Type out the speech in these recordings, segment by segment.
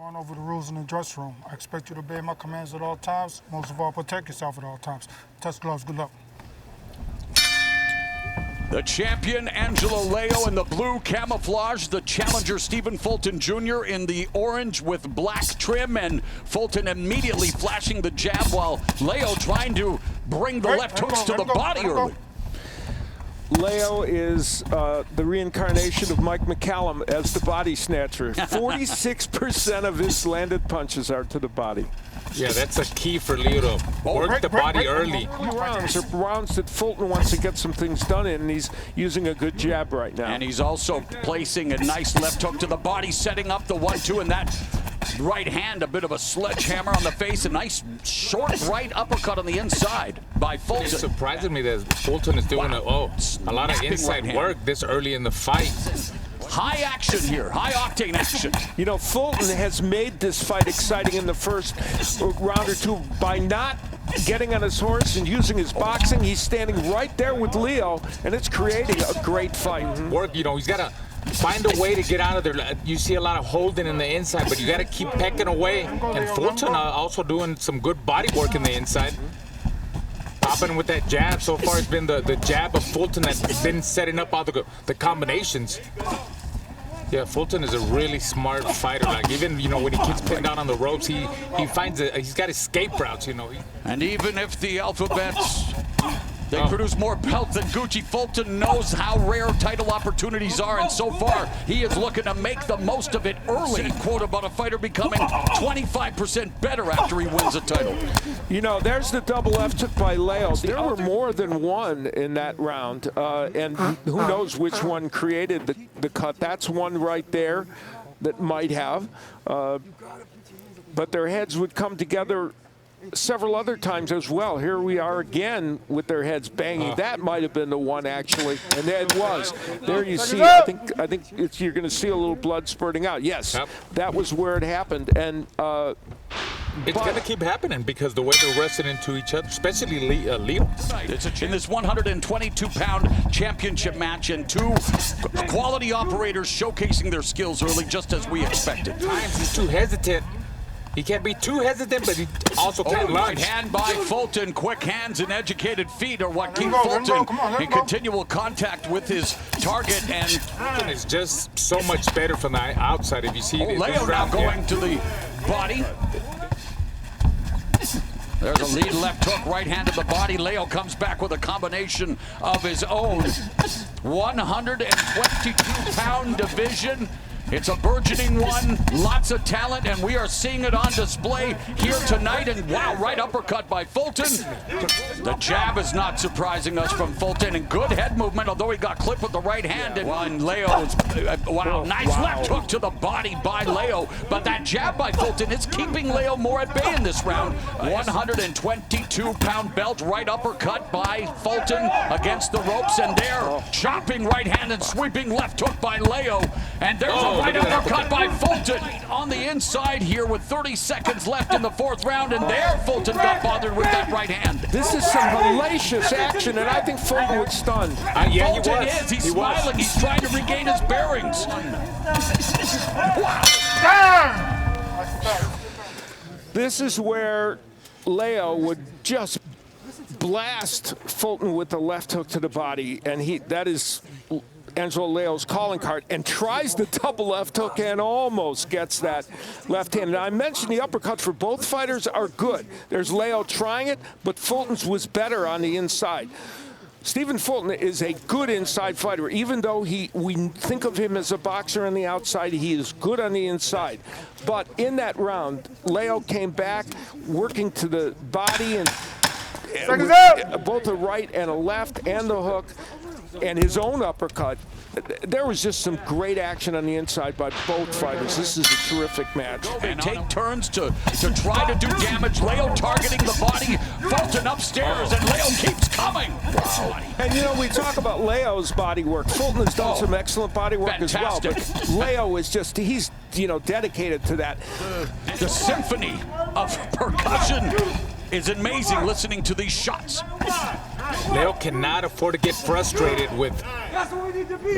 Going over the rules in the dressing room. I expect you to obey my commands at all times. Most of all, protect yourself at all times. Touch gloves. Good luck. The champion, Angelo Leo, in the blue camouflage. The challenger, Fulton Jr. in the orange with black trim. And Fulton immediately flashing the jab while Leo trying to bring the left hooks to the body early. Leo is the reincarnation of Mike McCallum as the body snatcher. 46% of his landed punches are to the body. Yeah, that's a key for Leo to work the body early. Rounds are rounds that Fulton wants to get some things done in, and he's using a good jab right now. And he's also placing a nice left hook to the body, setting up the 1-2, and that right hand, a bit of a sledgehammer on the face, a nice short right uppercut on the inside by Fulton. It's surprising me that Fulton is doing a lot of inside work this early in the fight. High action here, high octane action. You know, Fulton has made this fight exciting in the first round or two by not getting on his horse and using his boxing. He's standing right there with Leo, and it's creating a great fight. Work, you know, he's got to find a way to get out of there. You see a lot of holding in the inside, but you got to keep pecking away. And Fulton also doing some good body work in the inside. Popping with that jab. So far it's been the jab of Fulton that's been setting up all the combinations. Yeah, Fulton is a really smart fighter. Like, even, you know, when he gets pinned down on the ropes, he finds he's got escape routes, you know. And even if the alphabets, they produce more belts than Gucci, Fulton knows how rare title opportunities are, and so far he is looking to make the most of it early. Quote about a fighter becoming 25% better after he wins a title. You know, there's the double left hook by Leo. There were more than one in that round, and who knows which one created the cut. That's one right there that might have. But their heads would come together several other times as well. Here we are again with their heads banging. That might have been the one, actually, and it was. There you see. I think you're going to see a little blood spurting out. Yes, that was where it happened, and it's going to keep happening because the way they're wrestling into each other, especially Leo. It's in this 122-pound championship match, and two quality operators showcasing their skills early, just as we expected. Times he's too hesitant. He can't be too hesitant, but he also can't right hand by Fulton. Quick hands and educated feet are what keep Fulton in continual contact with his target. And Fulton is just so much better from the outside. If you see Leo now going to the body. There's a lead left hook, right hand to the body. Leo comes back with a combination of his own. 122-pound division. It's a burgeoning one, lots of talent, and we are seeing it on display here tonight. And wow, right uppercut by Fulton. The jab is not surprising us from Fulton, and good head movement, although he got clipped with the right hand. And Leo's, nice left hook to the body by Leo. But that jab by Fulton is keeping Leo more at bay in this round. 122-pound belt, right uppercut by Fulton against the ropes, and there, chopping right hand and sweeping left hook by Leo. And there's a right uppercut by Fulton on the inside here with 30 seconds left in the fourth round, and there Fulton got bothered with that right hand. This is some hellacious action, and I think Fulton was stunned. Yeah, Fulton is. He's smiling. He's trying to regain his bearings. Wow. This is where Leo would just blast Fulton with the left hook to the body, and that is Angelo Leo's calling card, and tries the double left hook and almost gets that left hand. Now, I mentioned the uppercuts for both fighters are good. There's Leo trying it, but Fulton's was better on the inside. Stephen Fulton is a good inside fighter. Even though we think of him as a boxer on the outside, he is good on the inside. But in that round, Leo came back, working to the body, and both a right and a left and the hook, and his own uppercut. There was just some great action on the inside by both fighters. This is a terrific match. They take turns to try to do damage. Leo targeting the body, Fulton upstairs, and Leo keeps coming. Wow. And you know, we talk about Leo's body work. Fulton has done some excellent body work as well, but Leo is just, he's, you know, dedicated to that. The symphony of percussion is amazing listening to these shots. Leo cannot afford to get frustrated with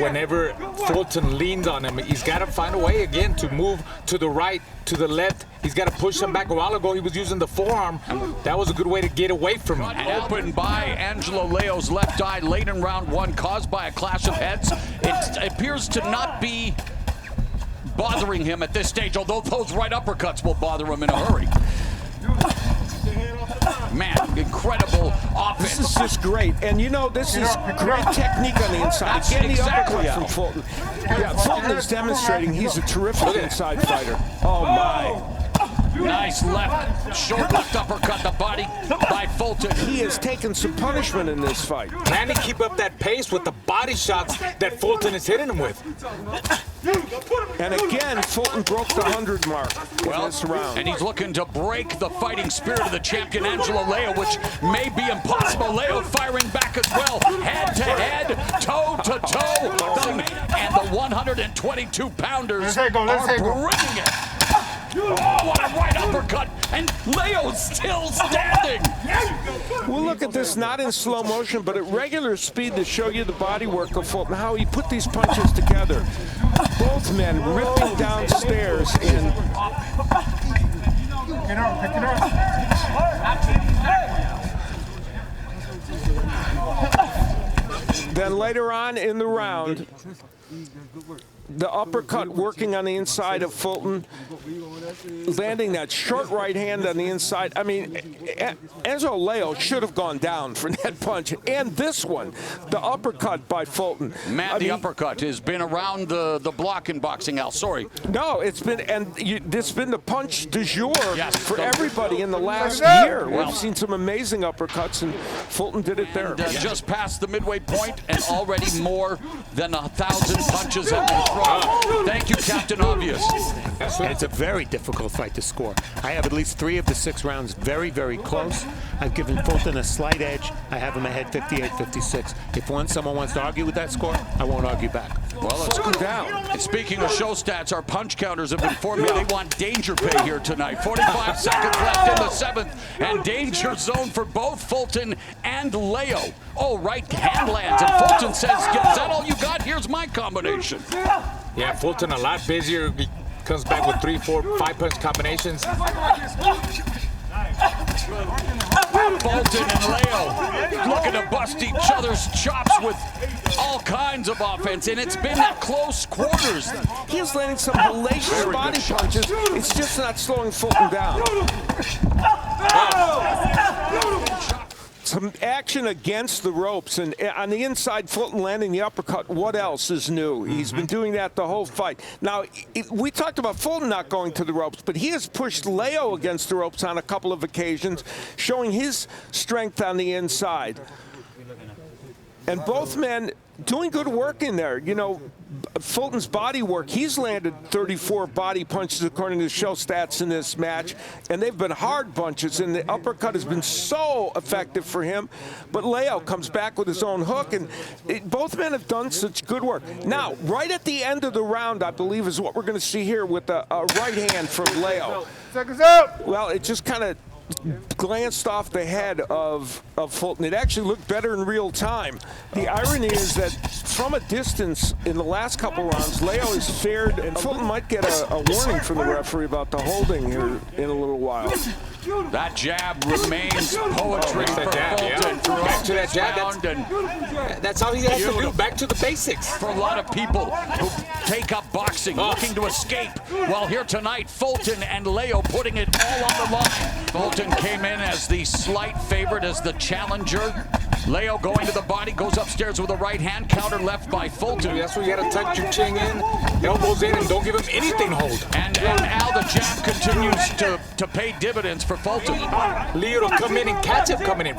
whenever Fulton leans on him. He's got to find a way again to move to the right, to the left. He's got to push him back. A while ago, he was using the forearm. That was a good way to get away from him. Opened by Angelo Leo's left eye late in round one, caused by a clash of heads. It appears to not be bothering him at this stage, although those right uppercuts will bother him in a hurry. Man, incredible offense. This is just great. And you know, this is great technique on the inside. That's Getting the exactly uppercut from Fulton. Yeah, Fulton is demonstrating he's a terrific inside fighter. Oh, my. Nice left, short left uppercut, the body by Fulton. He has taken some punishment in this fight. Can he keep up that pace with the body shots that Fulton is hitting him with? And again, Fulton broke the 100 mark in this round. And he's looking to break the fighting spirit of the champion Angelo Leo, which may be impossible. Leo firing back as well, head to head, toe to toe, and the 122-pounders are bringing it. Oh, what a right uppercut, and Leo's still standing. We'll look at this not in slow motion, but at regular speed to show you the body work of Fulton, how he put these punches together. Both men ripping downstairs and then later on in the round, the uppercut working on the inside of Fulton, landing that short right hand on the inside. I mean, Angelo Leo should have gone down for that punch. And this one, the uppercut by Fulton. Man, the uppercut has been around the block in boxing, Al. Sorry. No, it's been, it's been the punch du jour for everybody in the last year. We've seen some amazing uppercuts, and Fulton did it there. Just past the midway point, and already more than 1,000 punches have been thrown. Thank you, Captain Obvious. And it's a very difficult fight to score. I have at least 3 of the 6 rounds very, very close. I've given Fulton a slight edge. I have him ahead 58-56. If someone wants to argue with that score, I won't argue back. Well, let's go down. And speaking of show stats, our punch counters have informed me they want danger pay here tonight. 45 seconds left in the 7th, and danger zone for both Fulton and Leo. Oh, right hand lands, and Fulton says, is that all you got? Here's my combination. Yeah, Fulton a lot busier. He comes back with 3, 4, 5 punch combinations. Fulton and Leo looking to bust each other's chops with all kinds of offense, and it's been at close quarters. He is landing some hellacious body punches. It's just not slowing Fulton down. Some action against the ropes, and on the inside, Fulton landing the uppercut. What else is new? He's been doing that the whole fight. Now, we talked about Fulton not going to the ropes, but he has pushed Leo against the ropes on a couple of occasions, showing his strength on the inside. And both men doing good work in there. You know, Fulton's body work, he's landed 34 body punches according to the show stats in this match, and they've been hard punches, and the uppercut has been so effective for him. But Leo comes back with his own hook, and both men have done such good work. Now, right at the end of the round, I believe, is what we're going to see here with a right hand from Leo. Seconds up. Well, it just kind of glanced off the head of Fulton. It actually looked better in real time. The irony is that from a distance in the last couple rounds, Leo is fared, and Fulton might get a warning from the referee about the holding here in a little while. That jab remains poetry for Fulton. Back to that jab. That's all he has to do. Back to the basics. For a lot of people who take up boxing, looking to escape. Well, here tonight, Fulton and Leo putting it all on the line. Fulton came in as the slight favorite, as the challenger. Leo going to the body, goes upstairs with a right hand, counter left by Fulton. That's where you got to tuck your chin in, elbows in, and don't give him anything to hold. And Al, the jab continues to pay dividends for Fulton. Leo to come in and catch him coming in.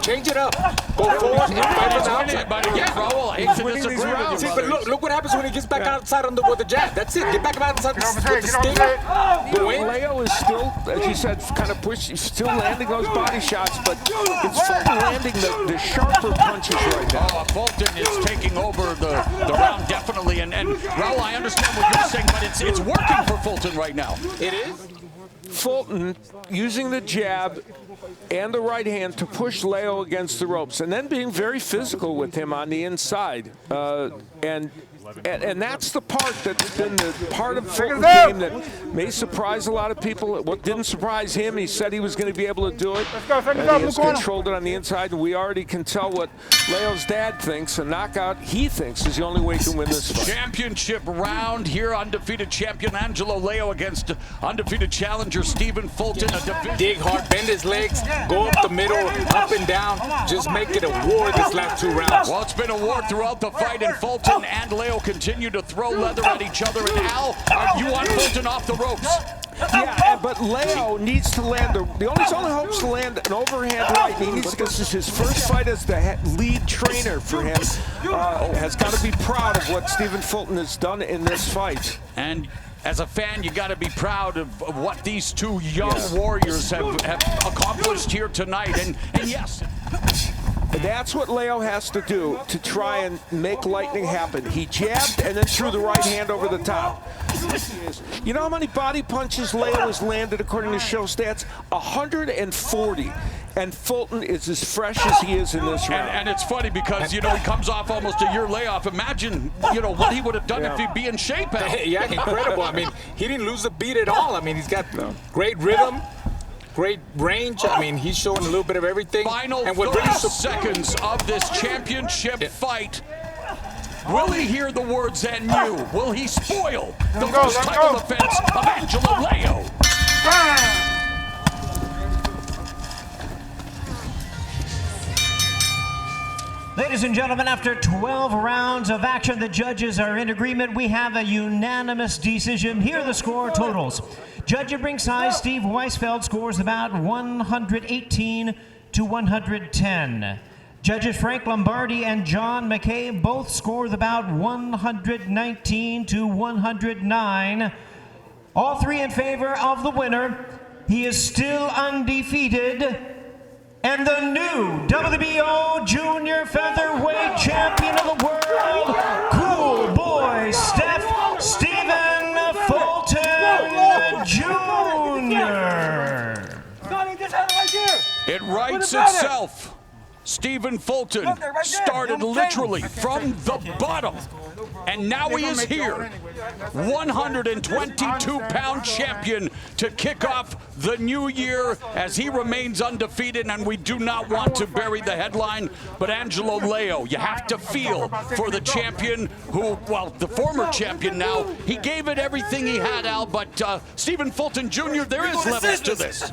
Change it up. Go forward and fight from the outside. But again, Raul, I hate to disagree with you. But look what happens when he gets back outside with the jab. That's it. Get back outside with the stinger. Go in. Leo is still, as you said, kind of still landing those body shots, but it's Fulton landing the sharper punches right now. Oh, Fulton is taking over the round, definitely. And Raul, I understand what you're saying, but it's working for Fulton right now. It is. Fulton using the jab and the right hand to push Leo against the ropes, and then being very physical with him on the inside. And that's the part that's been the part of Fulton's game that may surprise a lot of people. What didn't surprise him, he said he was going to be able to do it. And he has controlled it on the inside, and we already can tell what Leo's dad thinks. A knockout, he thinks, is the only way he can win this fight. Championship round here, undefeated champion Angelo Leo against undefeated challenger Stephen Fulton. Dig hard, bend his legs, go up the middle, up and down. Just make it a war this last 2 rounds. Well, it's been a war throughout the fight, and Fulton and Leo continue to throw leather at each other. And Al, are you on Fulton off the ropes? Yeah, but Leo needs to land the only hopes to land an overhand right. He needs to. This is his first fight as the lead trainer for him. Has got to be proud of what Stephen Fulton has done in this fight. And as a fan, you got to be proud of what these two young warriors have accomplished here tonight. And yes. That's what Leo has to do to try and make lightning happen. He jabbed and then threw the right hand over the top. You know how many body punches Leo has landed according to show stats? 140. And Fulton is as fresh as he is in this round. And it's funny because, you know, he comes off almost a year layoff. Imagine, you know, what he would have done if he'd be in shape. Yeah, incredible. I mean, he didn't lose a beat at all. I mean, he's got great rhythm. Great range. I mean, he's showing a little bit of everything. Final and 30 seconds of this championship fight. Will he hear the words "and you"? Will he spoil the first title defense of Angelo Leo? Ladies and gentlemen, after 12 rounds of action, the judges are in agreement. We have a unanimous decision. Here are the score totals. Judge at ringside, Steve Weisfeld, scores about 118 to 110. Judges Frank Lombardi and John McKay both scored about 119 to 109. All three in favor of the winner. He is still undefeated. And the new WBO Junior Featherweight Champion of the World, Cool Boy Stephen Fulton Jr. It writes itself. Stephen Fulton started literally from the bottom, and now he is here, 122-pound champion to kick off the new year as he remains undefeated, and we do not want to bury the headline, but Angelo Leo, you have to feel for the champion who, well, the former champion now, he gave it everything he had, Al, but Stephen Fulton Jr., there is levels to this.